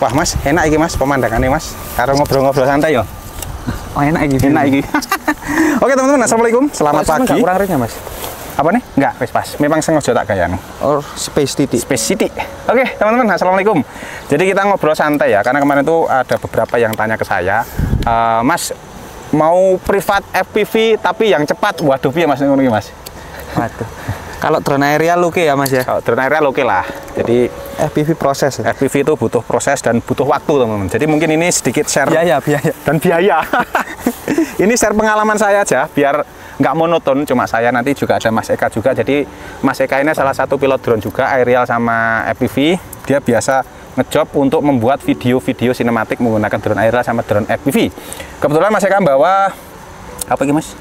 Wah Mas, enak iki Mas pemandangannya Mas. Karo ngobrol-ngobrol santai yo. Oh enak iki. Enak iki. Oke teman-teman, assalamualaikum. Selamat pagi. Kurang ringnya Mas. Apa nih? Enggak, wis pas. Memang sengaja tak gayang. Oh, space titik. Space City. Oke, teman-teman, assalamualaikum. Jadi kita ngobrol santai ya, karena kemarin tuh ada beberapa yang tanya ke saya, Mas mau privat FPV tapi yang cepat. Waduh, piye Mas ngono iki Mas? Waduh. Kalau drone aerial oke ya Mas ya? Kalau drone aerial oke lah. Jadi FPV proses ya? FPV itu butuh proses dan butuh waktu teman-teman. Jadi mungkin ini sedikit share biaya dan biaya. Ini share pengalaman saya aja biar nggak monoton. Cuma saya nanti juga ada Mas Eka juga. Jadi Mas Eka ini salah satu pilot drone juga aerial sama FPV. Dia biasa ngejob untuk membuat video-video sinematik menggunakan drone aerial sama drone FPV. Kebetulan Mas Eka bawa apa ini Mas?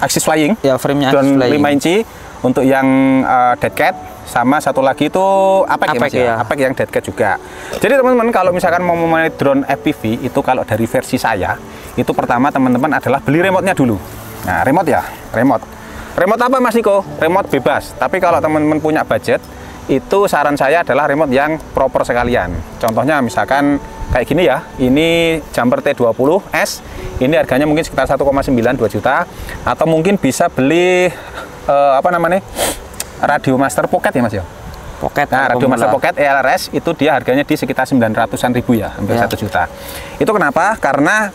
Axis Flying. Ya, frame-nya drone 5 inci. Untuk yang dead cat sama satu lagi itu Apex ya, Apex yang dead cat juga. Jadi teman-teman kalau misalkan mau memakai drone FPV itu kalau dari versi saya itu pertama teman-teman adalah beli remote-nya dulu. Nah remote ya, remote apa Mas Niko? Remote bebas. Tapi kalau teman-teman punya budget itu saran saya adalah remote yang proper sekalian. Contohnya misalkan kayak gini ya, ini jumper T20S, ini harganya mungkin sekitar 1,9 2 juta, atau mungkin bisa beli apa namanya, Radio Master Pocket ya Mas ya. Pocket. Nah, Radio Master Pocket ELRS itu dia harganya di sekitar 900-an ribu ya, hampir 1 juta. Itu kenapa? Karena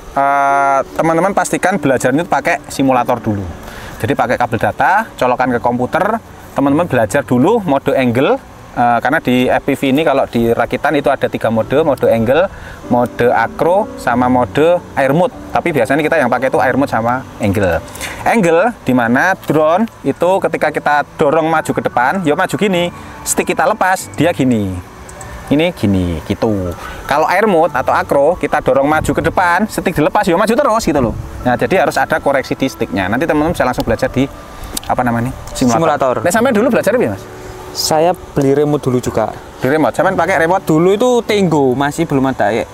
teman-teman pastikan belajarnya itu pakai simulator dulu. Jadi pakai kabel data, colokan ke komputer, teman-teman belajar dulu mode angle. Karena di FPV ini kalau di rakitan itu ada 3 mode angle, mode acro, sama mode air mode. Tapi biasanya kita yang pakai itu air mode sama angle. Angle dimana drone itu ketika kita dorong maju ke depan, ya maju gini, stick kita lepas, dia gini. Ini gini, gitu. Kalau air mode atau acro, kita dorong maju ke depan, stick dilepas, ya maju terus gitu loh. Nah, jadi harus ada koreksi di sticknya. Nanti teman-teman bisa langsung belajar di apa namanya? Simulator. Nah, sampai dulu belajar apa ya, Mas? Saya beli remote dulu juga. Beli remote? Sampai pakai remote? Dulu itu Tenggo, masih belum ada ya.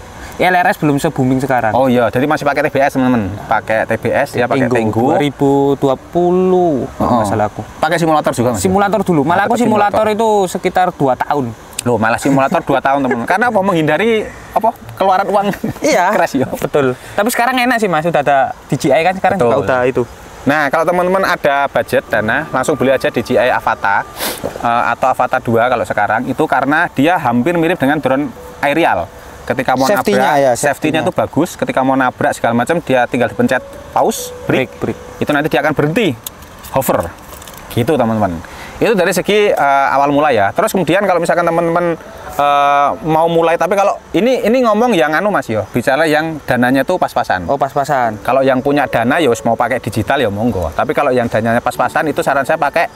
LRS belum se-booming sekarang. Oh iya, jadi masih pakai TBS teman-teman. Pakai TBS, ya pakai Tenggo. 2020, masalah aku. Pakai simulator juga Mas? Simulator dulu. Malah aku simulator itu sekitar 2 tahun. Loh, malah simulator 2 tahun teman-teman. Karena apa? Menghindari apa? Keluaran uang. Iya. Keras ya. Betul. Tapi sekarang enak sih Mas, sudah ada DJI kan sekarang. Betul. Juga udah itu. Nah, kalau teman-teman ada budget dana, langsung beli aja DJI Avata atau Avata 2 kalau sekarang. Itu karena dia hampir mirip dengan drone aerial. Ketika mau nabrak, safety-nya itu bagus. Ketika mau nabrak segala macam, dia tinggal dipencet pause, break. Itu nanti dia akan berhenti, hover. Gitu teman-teman. Itu dari segi awal mula ya. Terus kemudian kalau misalkan teman-teman mau mulai, tapi kalau ini ngomong yang anu Mas yo, bicara yang dananya tuh pas-pasan. Oh, pas-pasan. Kalau yang punya dana ya mau pakai digital ya monggo. Tapi kalau yang dananya pas-pasan itu saran saya pakai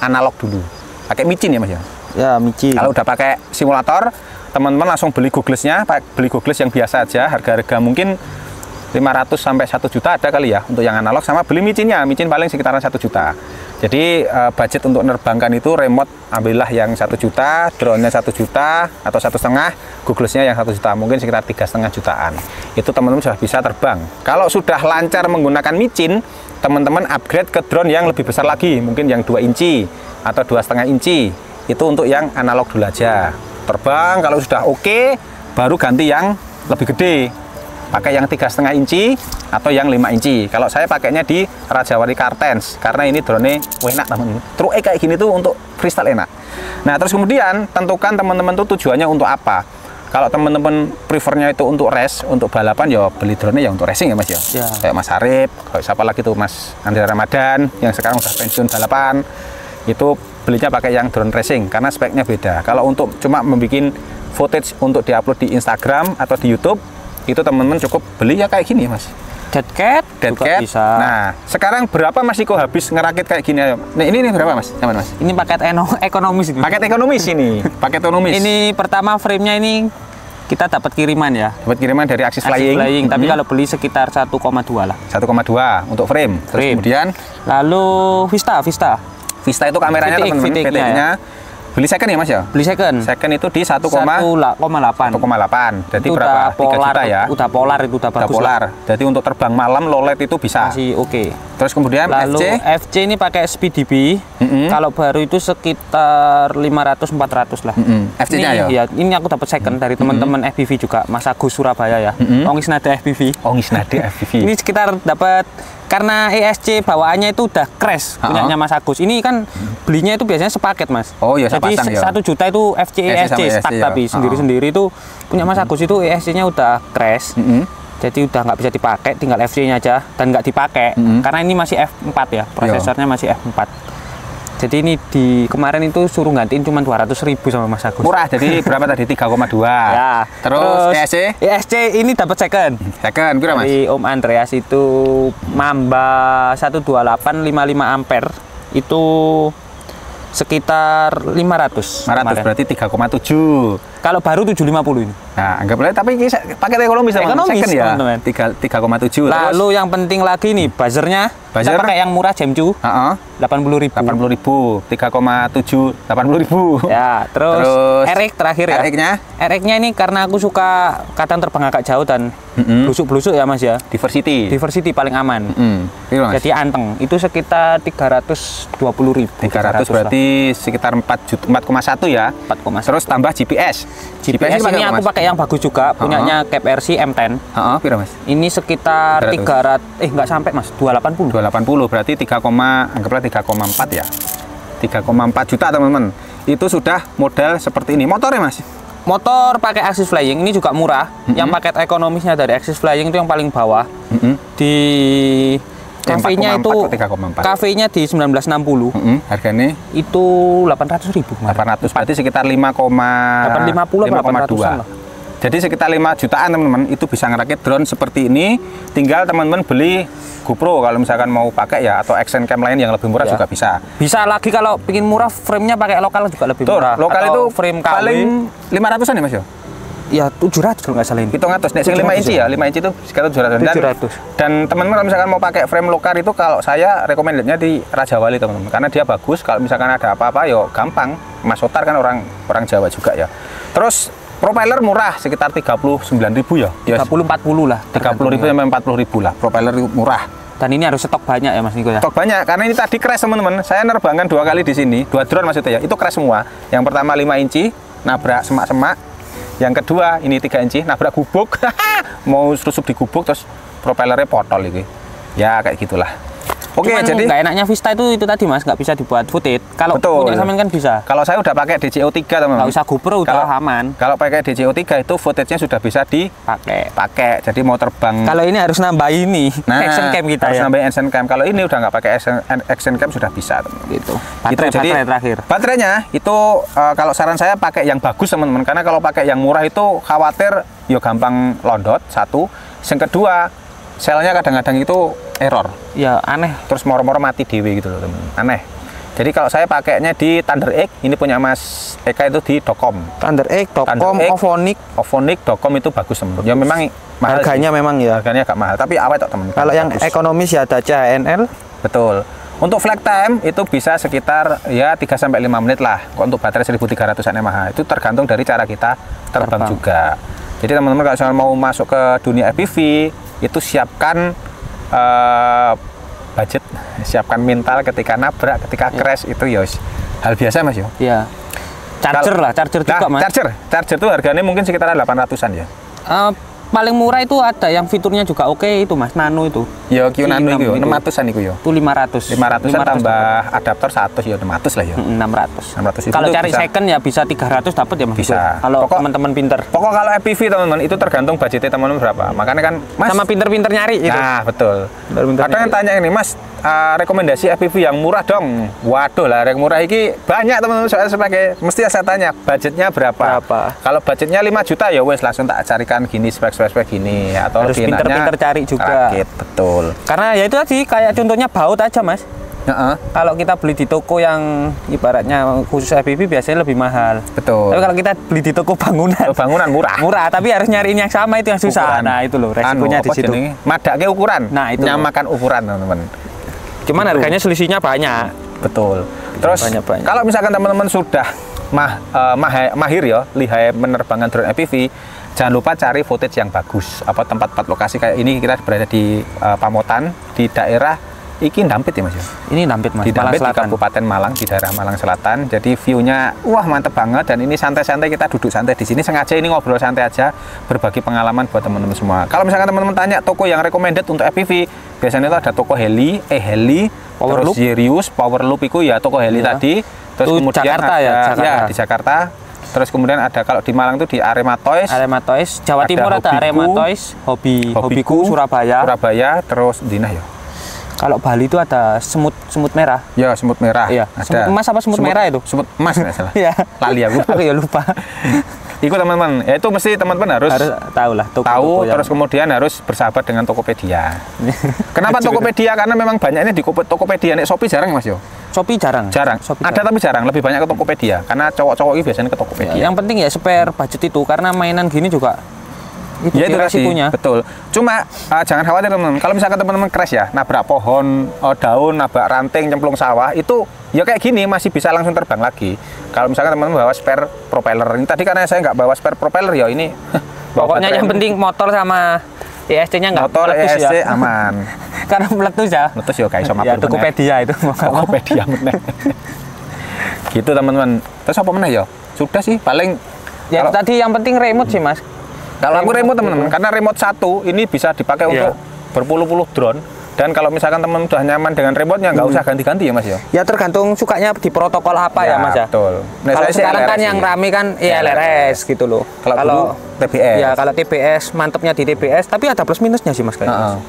analog dulu. Pakai micin ya Mas ya. Ya, micin. Kalau udah pakai simulator, teman-teman langsung beli Googless-nya, beli Googless yang biasa aja, harga-harga mungkin 500 sampai 1 juta ada kali ya untuk yang analog, sama beli micinnya, micin paling sekitaran 1 juta. Jadi budget untuk menerbangkan itu remote ambillah yang 1 juta, drone-nya 1 juta atau 1,5, Googless-nya yang 1 juta, mungkin sekitar 3,5 jutaan. Itu teman-teman sudah bisa terbang. Kalau sudah lancar menggunakan micin, teman-teman upgrade ke drone yang lebih besar lagi, mungkin yang 2 inci atau 2,5 inci. Itu untuk yang analog dulu aja. Terbang kalau sudah oke, baru ganti yang lebih gede. Pakai yang 3,5 inci atau yang 5 inci. Kalau saya pakainya di Rajawali Kartens karena ini drone enak teman-teman. True kayak gini tuh untuk freestyle enak. Nah, terus kemudian tentukan teman-teman tuh tujuannya untuk apa. Kalau teman-teman prefernya itu untuk race, untuk balapan, ya beli drone yang untuk racing ya Mas ya. Kayak Mas Arif, kayak siapa lagi tuh Mas Andri Ramadan yang sekarang udah pensiun balapan. Itu belinya pakai yang drone racing karena speknya beda. Kalau untuk cuma membuat footage untuk diupload di Instagram atau di YouTube, itu teman-teman cukup beli ya kayak gini Mas. Dead cat bisa. Nah, sekarang berapa Mas Niko habis ngerakit kayak gini? Nah, ini berapa Mas? Nyaman Mas? Ini paket ekonomis ini. Paket ekonomis ini. Paket ekonomis. Ini pertama frame-nya ini kita dapat kiriman ya. Dapat kiriman dari Axis Flying. Tapi kalau beli sekitar 1,2 lah. 1,2 untuk frame. Terus kemudian lalu Vista itu kameranya teman-teman, VTX-nya. Beli second ya Mas ya? Beli second. Second itu di 1,8. 1,8. Jadi Itu berapa? udah 3 polar, juta ya? Udah polar, itu udah Udah bagus polar. lah. Jadi untuk terbang malam low light itu bisa. Masih oke. Terus kemudian Lalu FC ini pakai SPDB. Kalau baru itu sekitar 500-400 lah. FC-nya ya? Ini aku dapat second dari teman-teman FPV juga, Mas Agus Surabaya ya. Ongis Nada FPV. Ongis Nada FPV. Ini sekitar dapat, karena ESC bawaannya itu udah crash punyanya Mas Agus. Ini kan belinya itu biasanya sepaket Mas. Oh iya, jadi sepasang ya. 1 juta itu FC ESC stuck ya. Tapi sendiri-sendiri itu punya Mas Agus itu ESC-nya udah crash. Jadi udah nggak bisa dipakai, tinggal FC-nya aja dan nggak dipakai karena ini masih F4 ya, prosesornya masih F4. Jadi ini di kemarin itu suruh gantiin cuma 200.000 sama Mas Agus. Murah, jadi berapa tadi? 3,2. Ya. Terus ESC? ESC ini dapat second. Second, berapa Mas? Dari Om Andreas itu Mamba 128 55 ampere itu sekitar 500. 500 berarti 3,7. Kalau baru 750 ini. Nah, anggaplah tapi ini paket ekonomis sama Ekonomis, second ya. teman-teman. 3,7. Lalu yang penting lagi nih buzzernya. Buzzer? Kita pakai yang murah Gemcu. 80.000. 80.000, 3,7, 80.000. Ya, terus RX terakhir ya. RX-nya ini karena aku suka kadang terbang agak jauh dan blusuk-blusuk ya Mas ya. Diversity paling aman. Jadi anteng. Itu sekitar 320.000. 300 berarti sekitar 4,1 ya. 4,1. Terus tambah GPS. GPS ini aku pakai yang bagus juga, punyanya CapRC M10. Piro Mas? Ini sekitar 300, nggak sampai Mas, 280. 280 berarti 3, anggaplah 3,4 ya. 3,4 juta teman-teman. Itu sudah model seperti ini. Motornya Mas? Motor pakai Axis Flying, ini juga murah. Yang paket ekonomisnya dari Axis Flying itu yang paling bawah. Di kafenya itu, kafenya di 1960. Harganya? Itu 800.000. 800 berarti sekitar 5,2. Jadi sekitar 5 jutaan teman-teman itu bisa ngerakit drone seperti ini. Tinggal teman-teman beli GoPro kalau misalkan mau pakai ya, atau action cam lain yang lebih murah juga bisa. Bisa lagi kalau bikin murah, frame-nya pakai lokal juga lebih murah. Lokal atau itu frame KW paling 500-an ya Mas ya? Ya 700 kalau nggak salah ini. Hitung atas, nek 5 inci ya, 5 inci itu sekitar 700. Dan teman-teman kalau misalkan mau pakai frame lokal itu, kalau saya rekomendasinya di Raja Wali teman-teman, karena dia bagus. Kalau misalkan ada apa-apa yo gampang. Mas Sotar kan orang Jawa juga ya. Terus propeller murah sekitar 39.000 ya. 30-40 lah. 30.000 sampai 40.000 lah. Propeller murah. Dan ini harus stok banyak ya Mas Niko ya. Stok banyak karena ini tadi crash teman-teman. Saya nerbangkan 2 kali di sini, 2 drone maksudnya ya. Itu crash semua. Yang pertama 5 inci nabrak semak-semak. Yang kedua ini 3 inci nabrak gubuk. Mau rusup di gubuk terus propellernya potol ini. Ya kayak gitulah. Oke, jadi nggak enaknya Vista itu tadi Mas, nggak bisa dibuat footage. Kalau punya sampean kan bisa. Kalau saya udah pakai DJO 3 teman-teman. Nggak usah GoPro, udah aman. Kalau pakai DJO 3 itu footage-nya sudah bisa dipakai. Jadi mau terbang. Kalau ini harus nambah ini action cam kita harus ya. nambahin action cam. Kalau ini udah nggak pakai action cam sudah bisa teman-teman. Gitu. Baterai terakhir. Baterainya itu kalau saran saya pakai yang bagus teman-teman, karena kalau pakai yang murah itu khawatir yo gampang londot satu. Yang kedua, selnya kadang-kadang itu error. Ya aneh. Terus moro-moro mati dewe gitu loh teman. Aneh. Jadi kalau saya pakainya di Thunder X, ini punya Mas Eka itu di Docom. Thunder X, Docom, Ovonic, Docom itu bagus teman. Ya memang mahal. Harganya sih. Memang ya. Harganya agak mahal, tapi awet kok teman. Kalau yang ekonomis ya ada HNL. Betul. Untuk flight time itu bisa sekitar ya 3 sampai 5 menit lah. Untuk baterai 1300 mAh itu tergantung dari cara kita terbang juga. Jadi teman-teman kalau mau masuk ke dunia FPV itu siapkan budget, siapkan mental ketika nabrak, ketika crash itu ya hal biasa Mas yo. Iya. Charger juga Mas. Charger itu harganya mungkin sekitar 800-an ya. Paling murah itu ada yang fiturnya juga oke itu Mas, Nano itu. Ya Q Nano itu 600-an itu ya. Itu 500. 500-an tambah adaptor 100 ya 600 lah ya. 600 kalau cari bisa. Second ya bisa 300 dapat ya Mas. Bisa. Kalau teman-teman pinter. Pokok kalau FPV teman-teman itu tergantung budgetnya teman-teman berapa. Makanya kan Mas sama pinter-pinter nyari gitu. Nah, betul. Kadang yang tanya ini, Mas, rekomendasi FPV yang murah dong. Waduh lah, yang murah ini banyak teman-teman. Soalnya sebagai mesti saya tanya budgetnya berapa. Kalau budgetnya 5 juta ya wes langsung tak carikan gini spek gini atau harus pinter-pinter cari juga. Rakit, betul. Karena ya itu tadi kayak contohnya baut aja Mas. Kalau kita beli di toko yang ibaratnya khusus FPV biasanya lebih mahal. Betul. Tapi kalau kita beli di toko bangunan murah. Murah, tapi harus nyariin yang sama itu yang susah. Nah, itu loh resikonya di situ. Madake ukuran. Nah, itu nyamakan ukuran, teman-teman. Cuman harganya selisihnya banyak. Betul. Terus banyak. Kalau misalkan teman-teman sudah mahir ya, lihai menerbangkan drone FPV, jangan lupa cari footage yang bagus. Apa tempat-tempat lokasi kayak ini, kita berada di Pamotan, di daerah Iki Dampit ya Mas? Ini Dampit Mas, di Dampit, Malang di Kabupaten Malang, di daerah Malang Selatan. Jadi view-nya wah mantep banget, dan ini santai-santai, kita duduk santai di sini. Sengaja ini ngobrol santai aja, berbagi pengalaman buat teman-teman semua. Kalau misalkan teman-teman tanya toko yang recommended untuk FPV, biasanya itu ada toko Heli, Power terus Loop. Zerius, Power Loop itu ya toko Heli tadi. Terus Itu kemudian Jakarta ada, ya, Jakarta. ya di Jakarta. Terus kemudian ada kalau di Malang itu di Arema Toys. Jawa Timur ada Arema Toys, Hobiku Surabaya. Terus Dina ya. Kalau Bali itu ada semut merah. Ya, semut merah. Iya. Ada. Semut emas apa semut merah itu? Semut emas nggak salah. Iya. Lali aku. Aku ya lupa. Ikut teman-teman. Ya itu mesti teman-teman harus tahu lah. Tahu, terus kemudian harus bersahabat dengan Tokopedia. Kenapa Tokopedia? Karena memang banyaknya di Tokopedia. Nek Shopee jarang Mas yo. Shopee jarang. Shopee ada tapi jarang. Lebih banyak ke Tokopedia. Karena cowok-cowok ini biasanya ke Tokopedia. Ya, yang penting ya spare budget itu, karena mainan gini juga ya itu resikonya. Betul. Cuma jangan khawatir teman-teman. Kalau misalkan teman-teman crash ya, nabrak pohon, daun, nabrak ranting, cemplung sawah, itu ya kayak gini masih bisa langsung terbang lagi. Kalau misalkan teman-teman bawa spare propeller. Ini tadi karena saya nggak bawa spare propeller ya ini. Pokoknya yang penting motor sama ESC-nya nggak meletus ESC ya. Aman. Karena meletus ya. Meletus ya kayak sama ya, Tokopedia itu. Tokopedia meneh. Gitu teman-teman. Terus apa meneh ya? Sudah sih paling. Ya tadi yang penting remote sih Mas. Kalau aku remote teman-teman, karena remote satu ini bisa dipakai untuk berpuluh-puluh drone. Dan kalau misalkan teman udah nyaman dengan remote-nya, nggak usah ganti-ganti ya Mas ya? Ya tergantung sukanya di protokol apa ya Mas ya? Betul. Nah, kalau sekarang kan yang rame kan LRS gitu loh. Kalau TBS. Ya kalau TBS, mantepnya di TBS, tapi ada plus minusnya sih Mas kayaknya.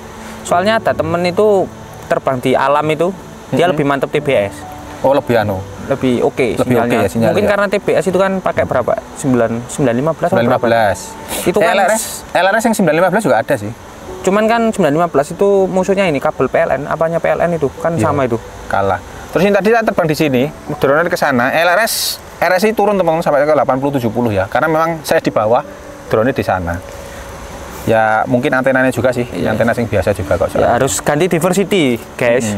Soalnya ada temen itu terbang di alam itu, dia lebih mantep TBS. Oh lebih oke sinyalnya. Sinyalnya. Mungkin karena TBS itu kan pakai berapa? 915 itu kan LRS yang 915 juga ada sih. Cuman kan 915 itu musuhnya ini kabel PLN, apanya PLN itu kan sama itu. Kalah. Terus ini tadi saya terbang di sini, drone ke sana, RSI turun teman-teman sampai ke 80-70 ya. Karena memang saya di bawah, drone di sana. Ya mungkin antenanya juga sih, antena yang biasa juga kok. Ya, harus ganti diversity, guys.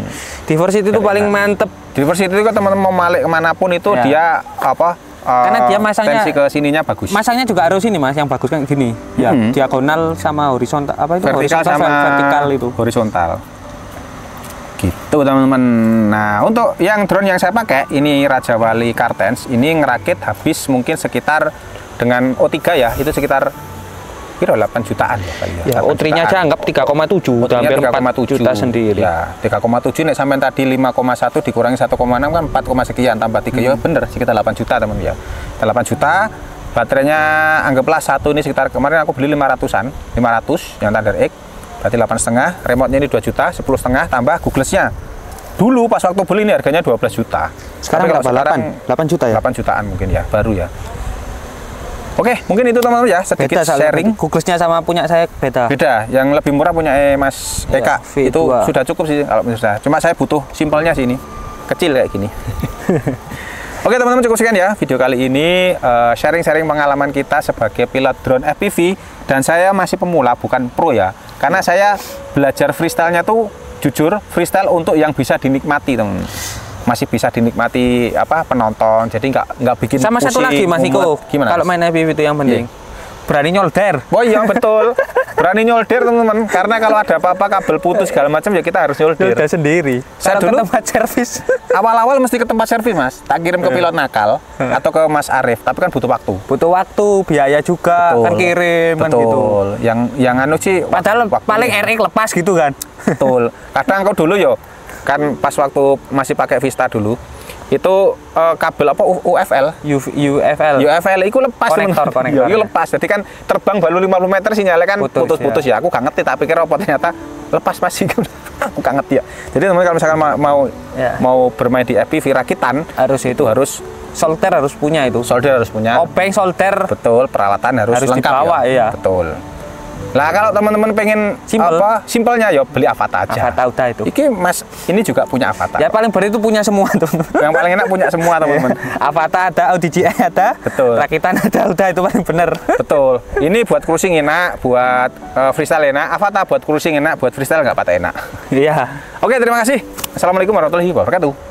Diversity itu paling mantep. Diversity itu teman-teman mau malik kemanapun itu dia apa? Karena dia masangnya tensi ke sininya bagus. Masangnya juga harus ini Mas, yang bagus kan gini. Ya, diagonal sama horizontal apa itu? Vertikal sama vertikal itu. Horizontal. Gitu teman-teman. Nah, untuk yang drone yang saya pakai ini Raja Wali Kartens, ini ngerakit habis mungkin sekitar dengan O3 ya, itu sekitar kira 8 jutaan ya kali ya. Ya, O3-nya aja anggap 3,7, udah hampir 4 juta sendiri. Ya, 3,7 nek sampai tadi 5,1 dikurangi 1,6 kan 4, sekian tambah 3 ya bener sekitar 8 juta teman ya. 8 juta. Baterainya anggaplah satu ini sekitar kemarin aku beli 500-an, 500 yang Thunder X. Berarti 8,5, remote-nya ini 2 juta, 10,5 tambah Googless-nya. Dulu pas waktu beli ini harganya 12 juta. Sekarang berapa? 8 juta ya? 8 jutaan mungkin ya, baru ya. Oke, mungkin itu teman-teman ya, sedikit sharing. Googless-nya sama punya saya beda. Beda, yang lebih murah punya Mas Eka. Itu sudah cukup sih kalau sudah. Cuma saya butuh simpelnya sih ini. Kecil kayak gini. Oke teman-teman, cukup sekian ya video kali ini, sharing-sharing pengalaman kita sebagai pilot drone FPV. Dan saya masih pemula, bukan pro ya. Karena saya belajar freestyle-nya tuh jujur freestyle untuk yang bisa dinikmati teman-teman. Masih bisa dinikmati penonton, jadi nggak bikin sama pusing, satu lagi Mas Niko, kalau main FPV itu yang penting berani nyolder. Oh iya betul, berani nyolder teman-teman, karena kalau ada apa-apa kabel putus segala macam ya kita harus nyolder sendiri. Saya kalau dulu ke tempat servis awal-awal mesti ke tempat servis Mas, tak kirim ke pilot nakal atau ke Mas Arif, tapi kan butuh waktu, biaya juga. Betul. Kan kirim kan gitu. Yang anu sih padahal paling RX lepas gitu kan. Betul. Kadang kau dulu yo kan pas waktu masih pakai Vista dulu itu kabel UFL itu lepas konektor. Itu lepas, jadi kan terbang baru 50 meter sinyalnya kan putus-putus ya. Aku gak ngerti, tak pikir apa ternyata lepas masih. Aku gak ngerti ya. Jadi teman-teman kalau misalkan mau bermain di FPV rakitan harus solder, harus punya obeng solder, betul, peralatan harus lengkap dibawa, ya. Betul. Lah kalau teman-teman pengen simpelnya ya beli Avata aja. Avata udah itu. Iki Mas ini juga punya Avata. Ya paling berat itu punya semua tuh. Yang paling enak punya semua teman-teman. Avata ada, Audi GI ada. Betul. Rakitan ada, udah itu paling bener. Betul. Ini buat cruising enak, buat freestyle enak. Avata buat cruising enak, buat freestyle nggak patah enak. Iya. Oke, terima kasih. Assalamualaikum warahmatullahi wabarakatuh.